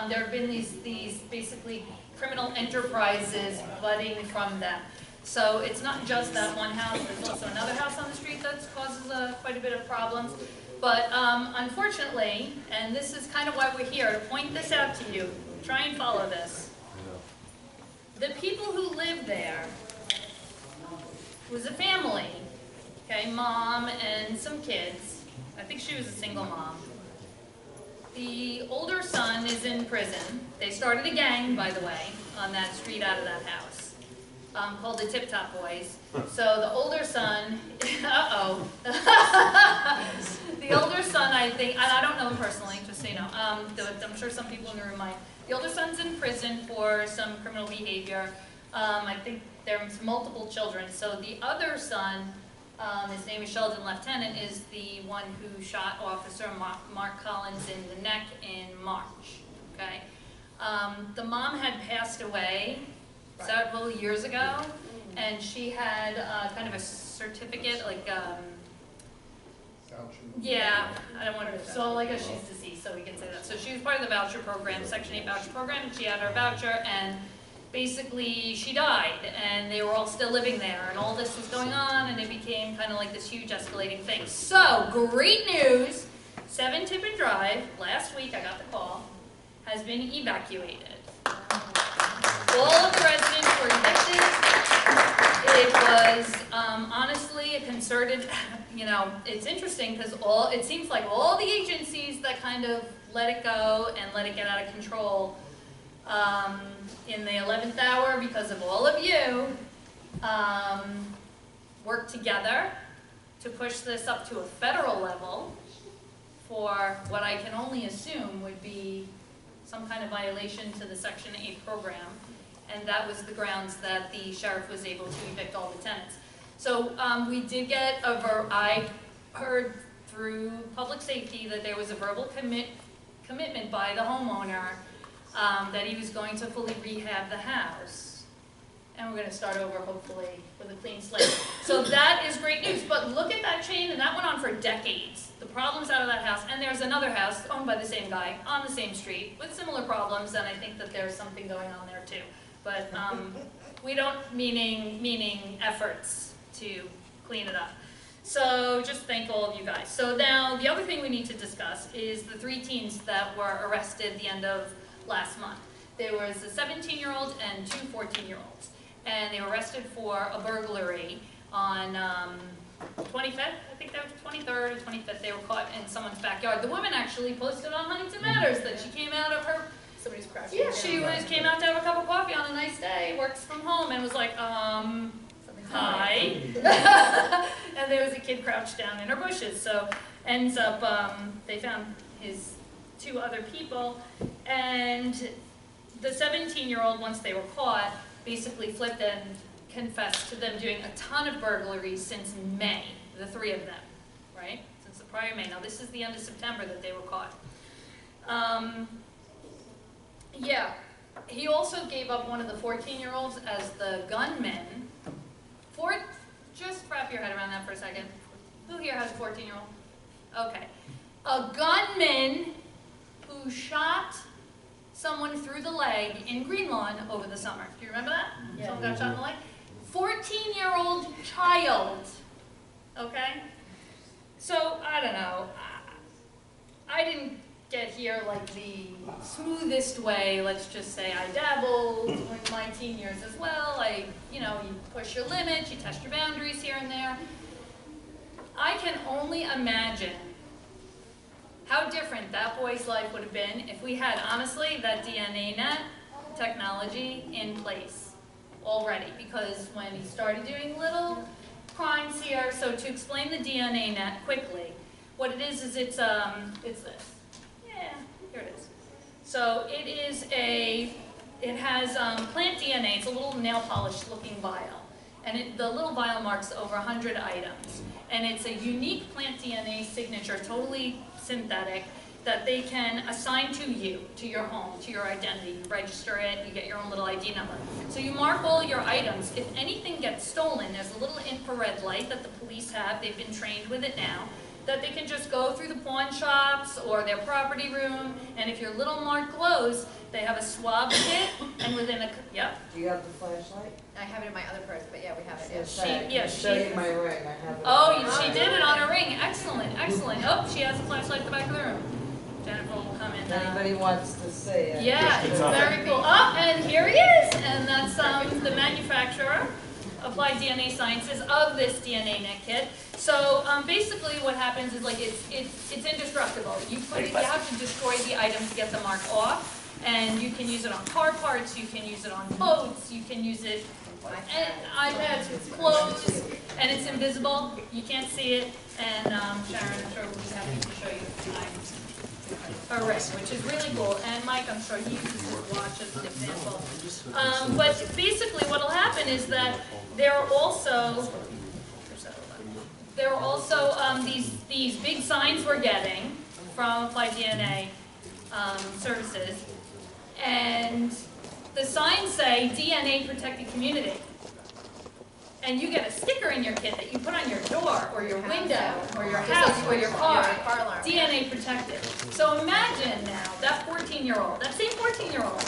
there have been these basically criminal enterprises budding from them. So it's not just that one house, there's also another house on the street that causes quite a bit of problems. But unfortunately, and this is kind of why we're here, to point this out to you, try and follow this. The people who live there was a family, okay, mom and some kids. I think she was a single mom. The older son is in prison. They started a gang, by the way, on that street out of that house, called the Tip Top Boys. So the older son, the older son, I think, and I don't know him personally, just so you know, I'm sure some people in the room might. The older son's in prison for some criminal behavior. I think there's multiple children. So the other son, his name is Sheldon Lieutenant, is the one who shot Officer Mark Collins in the neck in March, okay? The mom had passed away several years ago, and she had kind of a certificate, like, yeah, I don't want to, so like she's deceased, so we can say that. So she was part of the voucher program, Section 8 voucher program, she had her voucher, and basically she died, and they were all still living there, and all this was going on, and it became kind of like this huge escalating thing. So, great news, 7 Tippin Drive, last week I got the call, has been evacuated. All of the residents were evicted. It was honestly a concerted, you know, it's interesting because it seems like all the agencies that kind of let it go and let it get out of control in the 11th hour, because of all of you, work together to push this up to a federal level for what I can only assume would be some kind of violation to the Section 8 program. And that was the grounds that the sheriff was able to evict all the tenants. So we did get I heard through public safety that there was a verbal commitment by the homeowner that he was going to fully rehab the house. And we're going to start over, hopefully, with a clean slate. So that is great news. But look at that chain, and that went on for decades. The problems out of that house, and there's another house owned by the same guy on the same street with similar problems, and I think that there's something going on there too. But we don't, meaning efforts to clean it up. So just thank all of you guys. So now the other thing we need to discuss is the 3 teens that were arrested at the end of last month. There was a 17-year-old and 2 14-year-olds. And they were arrested for a burglary on 25th, I think that was 23rd or 25th. They were caught in someone's backyard. The woman actually posted on Huntington Matters that she came out of her, Somebody's crashing. yeah, she came out to have a cup of coffee on a nice day, works from home, and was like, hi. And there was a kid crouched down in her bushes. So ends up, they found his 2 other people, and the 17-year-old, once they were caught, basically flipped and confessed to them doing a ton of burglaries since May, the 3 of them, right? Since the prior May. Now this is the end of September that they were caught. Yeah, he also gave up one of the 14-year-olds as the gunman. Just wrap your head around that for a second. Who here has a 14-year-old? Okay. A gunman who shot someone through the leg in Greenlawn over the summer. Do you remember that? Yeah. Someone got shot in the leg? 14-year-old child. Okay? So, I don't know. I didn't get here like the smoothest way. Let's just say I dabbled in my teen years as well. You push your limits, you test your boundaries here and there. I can only imagine how different that boy's life would have been if we had, honestly, that DNAnet technology in place already. Because when he started doing little crimes here, so to explain the DNAnet quickly, what it is it's this. Yeah, here it is. So it has plant DNA. It's a little nail polish looking vial. And the little vial marks over 100 items. And it's a unique plant DNA signature, totally synthetic, that they can assign to you, to your home, to your identity. You register it, you get your own little ID number. So you mark all your items. If anything gets stolen, there's a little infrared light that the police have. They've been trained with it now, that they can just go through the pawn shops or their property room, and if your little mark glows, they have a swab kit, and within a, yep. Do you have the flashlight? I have it in my other purse, but yeah, we have it. Show you my ring, I have it. Oh, she did it on her ring. Excellent, excellent. Oh, she has a flashlight at the back of the room. Jennifer will come in. If anybody wants to see it. Yeah, it's very cool. Oh, and here he is, and that's the manufacturer, Applied DNA Sciences, of this DNAnet kit. So basically, what happens is it's indestructible. You have to destroy the item to get the mark off. And you can use it on car parts, you can use it on boats, you can use it on iPads, with clothes, and it's invisible. You can't see it. And Sharon, I'm sure we'll be happy to show you her wrist, which is really cool. And Mike, I'm sure he uses his watch as an example. But basically, what will happen is that there are also these big signs we're getting from Applied DNA services. And the signs say DNA protected community. And you get a sticker in your kit that you put on your door or your window or your house or your car, DNA protected. So imagine now that 14-year-old, that same 14-year-old,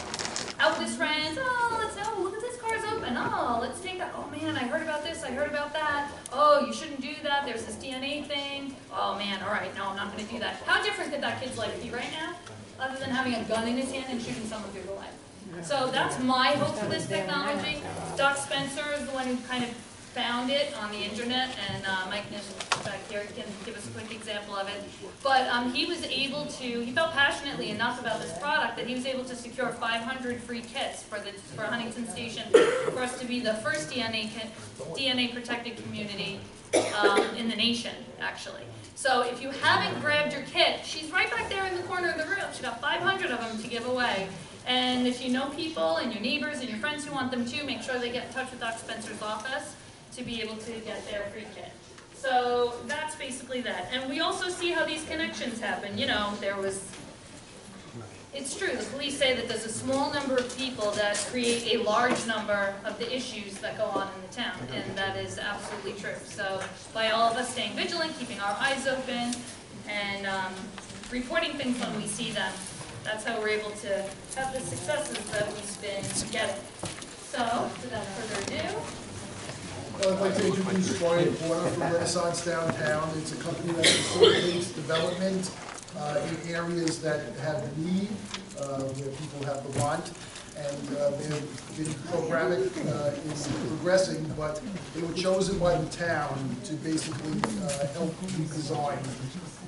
out with his friends, look at this car's open, let's take that, oh man, I heard about this, I heard about that, oh, you shouldn't do that, there's this DNA thing, oh man, all right, no, I'm not going to do that. How different could that kid's life be right now? Other than having a gun in his hand and shooting someone through the leg. So that's my hope for this technology. Doc Spencer is the one who kind of found it on the internet, and Mike Nish back here can give us a quick example of it. But he was able to, he felt passionately enough about this product that he was able to secure 500 free kits for Huntington Station for us to be the first DNA protected community in the nation, actually. So if you haven't grabbed your kit, she's right back there in the corner of the room. She's got 500 of them to give away. And if you know people and your neighbors and your friends who want them too, make sure they get in touch with Doc Spencer's office to be able to get their free kit. So that's basically that. And we also see how these connections happen. It's true, the police say that there's a small number of people that create a large number of the issues that go on in the town, and that is absolutely true. So by all of us staying vigilant, keeping our eyes open, and reporting things when we see them, that's how we're able to have the successes that we've been getting. So, without further ado, I'd like to introduce Brian Porter from Renaissance Downtown. It's a company that facilitates development in areas that have need, where people have the want, and they've been programmatic in progressing, but they were chosen by the town to basically help redesign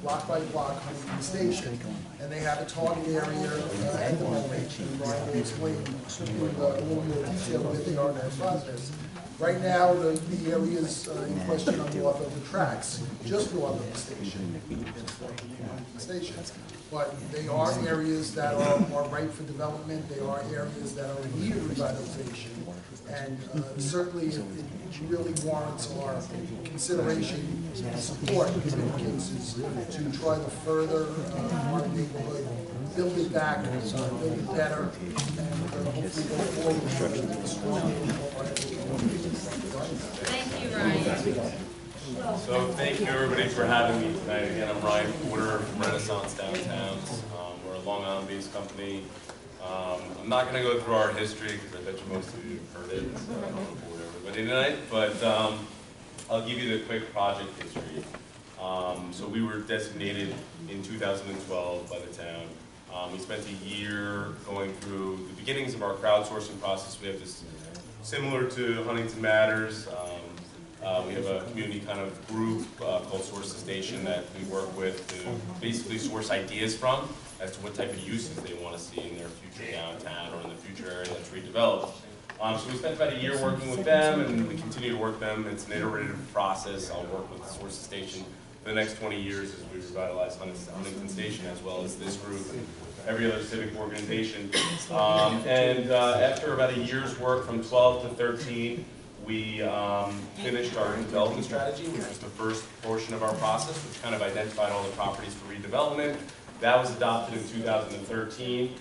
block by block Huntington Station. And they have a target area at the moment, and Brian will explain in a little more detail where they are in that process. Right now, the areas in question are north of the tracks, just north of the station. But they are areas that are ripe for development. They are areas that are in need of revitalization. And certainly it really warrants our consideration and support in many cases to try to further our neighborhood, build it back, build it better, and hopefully go forward with a strong thank you, Ryan. So thank you everybody for having me tonight. Again, I'm Ryan Porter from Renaissance Downtown. We're a Long Island-based company. I'm not going to go through our history because I bet you most of you have heard it, so I don't want to bore everybody tonight. But I'll give you the quick project history. So we were designated in 2012 by the town. We spent a year going through the beginnings of our crowdsourcing process. We have this, similar to Huntington Matters, we have a community kind of group called Source the Station that we work with to basically source ideas from as to what type of uses they want to see in their future downtown or in the future area that's redeveloped. So we spent about a year working with them, and we continue to work with them. It's an iterative process. I'll work with Source the Station for the next 20 years as we revitalize Huntington Station, as well as this group and every other civic organization. After about a year's work from 12 to 13, we finished our development strategy, which was the first portion of our process, which kind of identified all the properties for redevelopment. That was adopted in 2013.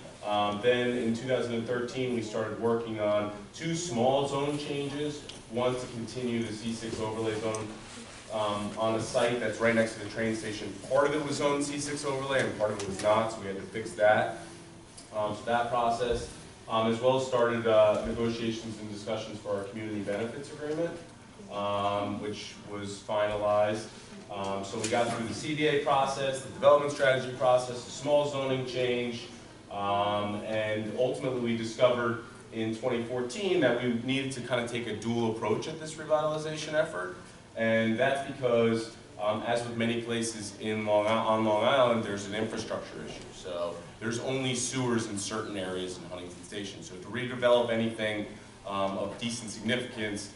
Then in 2013, we started working on 2 small zone changes. One to continue the C6 overlay zone on a site that's right next to the train station. Part of it was zoned C6 overlay and part of it was not, so we had to fix that. So that process, as well as started negotiations and discussions for our community benefits agreement, which was finalized. So we got through the CDA process, the development strategy process, the small zoning change, and ultimately we discovered in 2014 that we needed to kind of take a dual approach at this revitalization effort. And that's because, as with many places on Long Island, there's an infrastructure issue. So there's only sewers in certain areas in Huntington Station. So to redevelop anything of decent significance,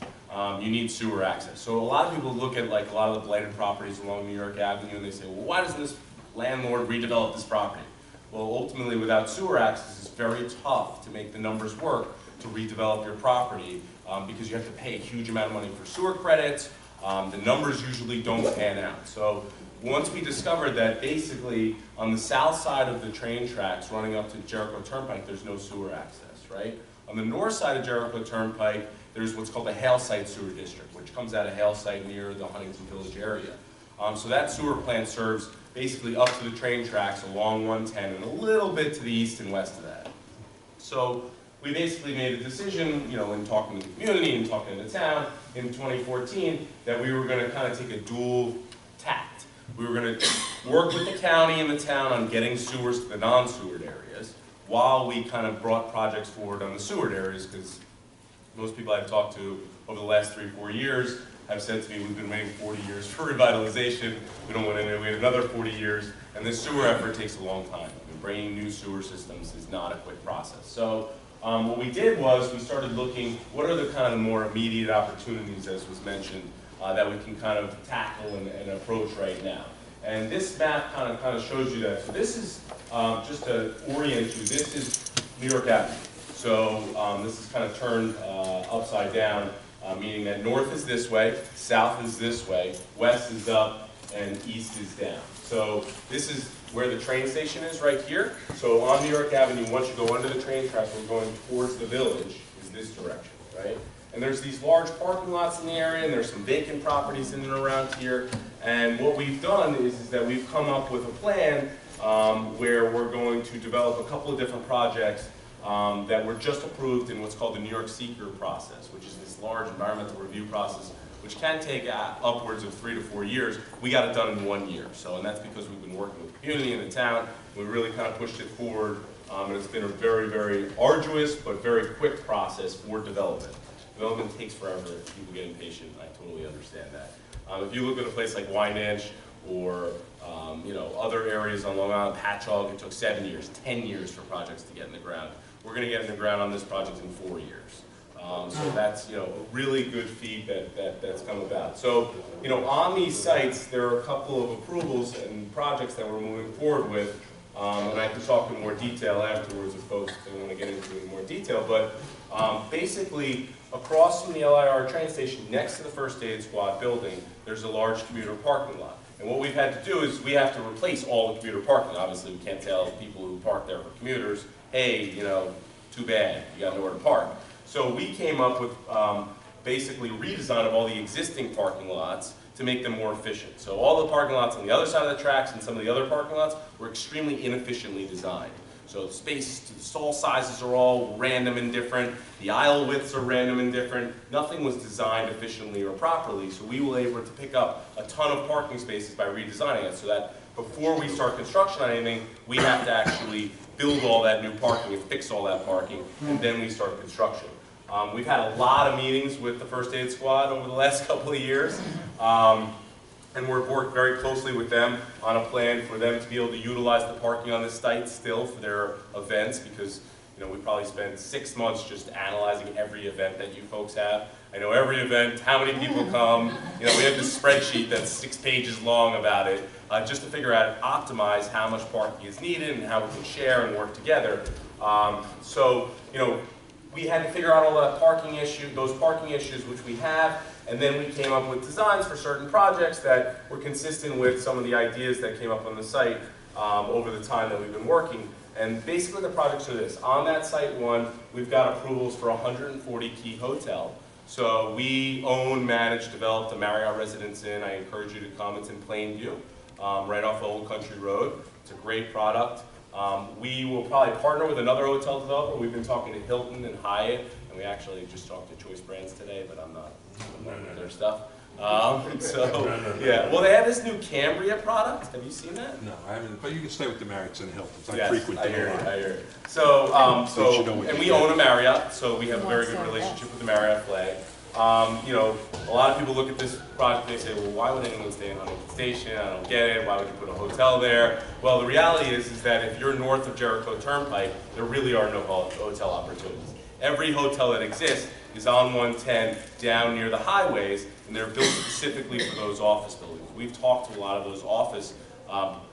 you need sewer access. So a lot of people look at like a lot of the blighted properties along New York Avenue and they say, well, why doesn't this landlord redevelop this property? Well, ultimately, without sewer access, it's very tough to make the numbers work to redevelop your property because you have to pay a huge amount of money for sewer credits. The numbers usually don't pan out. So once we discovered that basically on the south side of the train tracks running up to Jericho Turnpike, there's no sewer access, right? On the north side of Jericho Turnpike, there's what's called the Hale Site Sewer District, which comes out of Hale Site near the Huntington Village area. So that sewer plant serves basically up to the train tracks along 110 and a little bit to the east and west of that. So we basically made a decision, you know, in talking to the community and talking to the town in 2014 that we were going to kind of take a dual tact. We were going to work with the county and the town on getting sewers to the non-sewered areas while we kind of brought projects forward on the sewered areas, because most people I've talked to over the last 3 or 4 years have said to me, we've been waiting 40 years for revitalization, we don't want to wait another 40 years, and this sewer effort takes a long time. I mean, bringing new sewer systems is not a quick process. So what we did was we started looking, what are the kind of more immediate opportunities, as was mentioned, that we can kind of tackle and approach right now. And this map kind of shows you that. So this is, just to orient you, this is New York Avenue. So this is kind of turned upside down, meaning that north is this way, south is this way, west is up, and east is down. So this is where the train station is right here. So on New York Avenue, once you go under the train tracks, we're going towards the village, is this direction, right? And there's these large parking lots in the area, and there's some vacant properties in and around here. And what we've done is that we've come up with a plan where we're going to develop a couple of different projects that were just approved in what's called the New York Seeker process, which is this large environmental review process, which can take upwards of 3 to 4 years. We got it done in 1 year. So, and that's because we've been working with the community and the town. We really kind of pushed it forward, and it's been a very, very arduous but very quick process for development. Development takes forever. People get impatient. I totally understand that. If you look at a place like Wyandanch or you know, other areas on Long Island, Patchogue, it took 7 years, 10 years for projects to get in the ground. We're going to get in the ground on this project in 4 years. So that's, you know, a really good feat that's come about. So, you know, on these sites, there are a couple of approvals and projects that we're moving forward with, and I can talk in more detail afterwards if folks want to get into it in more detail. But basically, across from the LIR train station, next to the First Aid Squad building, there's a large commuter parking lot. And what we've had to do is we have to replace all the commuter parking. Obviously, we can't tell people who park there for commuters, hey, you know, too bad, you got nowhere to park. So we came up with basically redesign of all the existing parking lots to make them more efficient. So all the parking lots on the other side of the tracks and some of the other parking lots were extremely inefficiently designed. So the space, the stall sizes are all random and different. The aisle widths are random and different. Nothing was designed efficiently or properly, so we were able to pick up a ton of parking spaces by redesigning it so that before we start construction on anything, we have to actually build all that new parking and fix all that parking, and then we start construction. We've had a lot of meetings with the First Aid Squad over the last couple of years. And we've worked very closely with them on a plan for them to be able to utilize the parking on this site still for their events, because we probably spent 6 months just analyzing every event that you folks have. I know every event, how many people come. We have this spreadsheet that's 6 pages long about it, just to figure out, optimize how much parking is needed and how we can share and work together. We had to figure out all those parking issues which we have. And then we came up with designs for certain projects that were consistent with some of the ideas that came up on the site over the time that we've been working. And basically the projects are this. On that site one, we've got approvals for a 140-key hotel. So we own, manage, developed a Marriott Residence Inn. I encourage you to come. It's in Plainview, right off the Old Country Road. It's a great product. We will probably partner with another hotel developer. We've been talking to Hilton and Hyatt, and we actually just talked to Choice Brands today, but I'm not in their stuff. Yeah. Well, they have this new Cambria product. Have you seen that? No, I haven't, but you can stay with the Marriotts and Hiltons. I Yes, frequent I them hear a it, lot. I hear it. So, And we own a Marriott, so we have a very good relationship with the Marriott flag. A lot of people look at this project and they say, well, why would anyone stay in Huntington Station? I don't get it. Why would you put a hotel there? Well, the reality is that if you're north of Jericho Turnpike, there really are no hotel opportunities. Every hotel that exists is on 110 down near the highways, and they're built specifically for those office buildings. We've talked to a lot of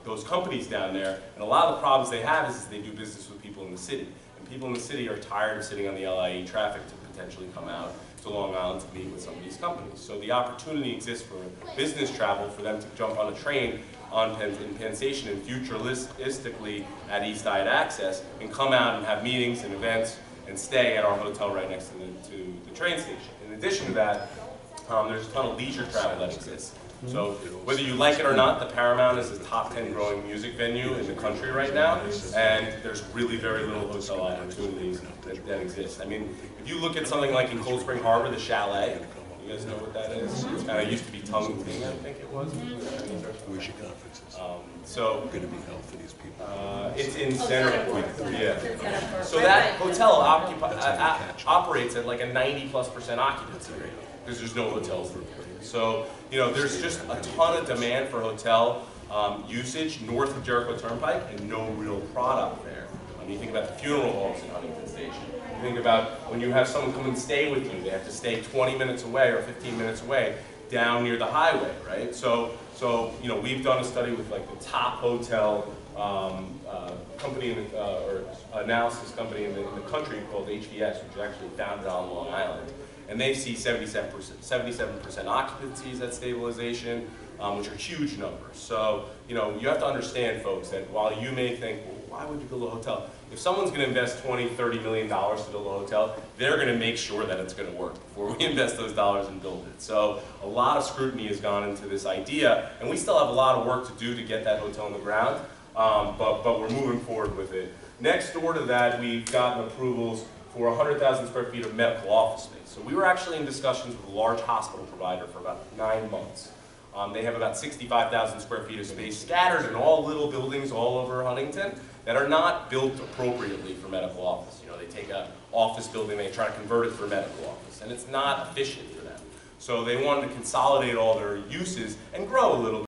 those companies down there, and a lot of the problems they have is they do business with people in the city. And people in the city are tired of sitting on the LIE traffic to potentially come out to Long Island to meet with some of these companies. So the opportunity exists for business travel, for them to jump on a train in Penn Station and futuristically at East Side Access and come out and have meetings and events and stay at our hotel right next to the train station. In addition to that, there's a ton of leisure travel that exists. So whether you like it or not, the Paramount is the top 10 growing music venue in the country right now, and there's really very little hotel opportunities that exist. I mean, if you look at something like in Cold Spring Harbor, the Chalet, you guys know what that is? It kind of used to be Tongue Ting, I think it was. Where's your conferences? So Going to be held for these people. It's in Center Point. Yeah. So that hotel operates at like a 90+% occupancy rate because there's no hotels there. So there's just a ton of demand for hotel usage north of Jericho Turnpike and no real product there. You think about the funeral homes in Huntington Station. You think about when you have someone come and stay with you, they have to stay 20 minutes away or 15 minutes away down near the highway, right? So we've done a study with like the top hotel company or analysis company in the country called HVS, which is actually founded on Long Island. And they see 77% occupancies at stabilization, which are huge numbers. So, you have to understand, folks, that while you may think, well, why would you build a hotel? If someone's going to invest $20, $30 million to build a hotel, they're going to make sure that it's going to work before we invest those dollars and build it. So a lot of scrutiny has gone into this idea, and we still have a lot of work to do to get that hotel on the ground, but we're moving forward with it. Next door to that, we've gotten approvals for 100,000 square feet of medical office space. So we were actually in discussions with a large hospital provider for about 9 months. They have about 65,000 square feet of space scattered in all little buildings all over Huntington that are not built appropriately for medical office. They take an office building, they try to convert it for medical office, and it's not efficient for them. So they wanted to consolidate all their uses and grow a little bit.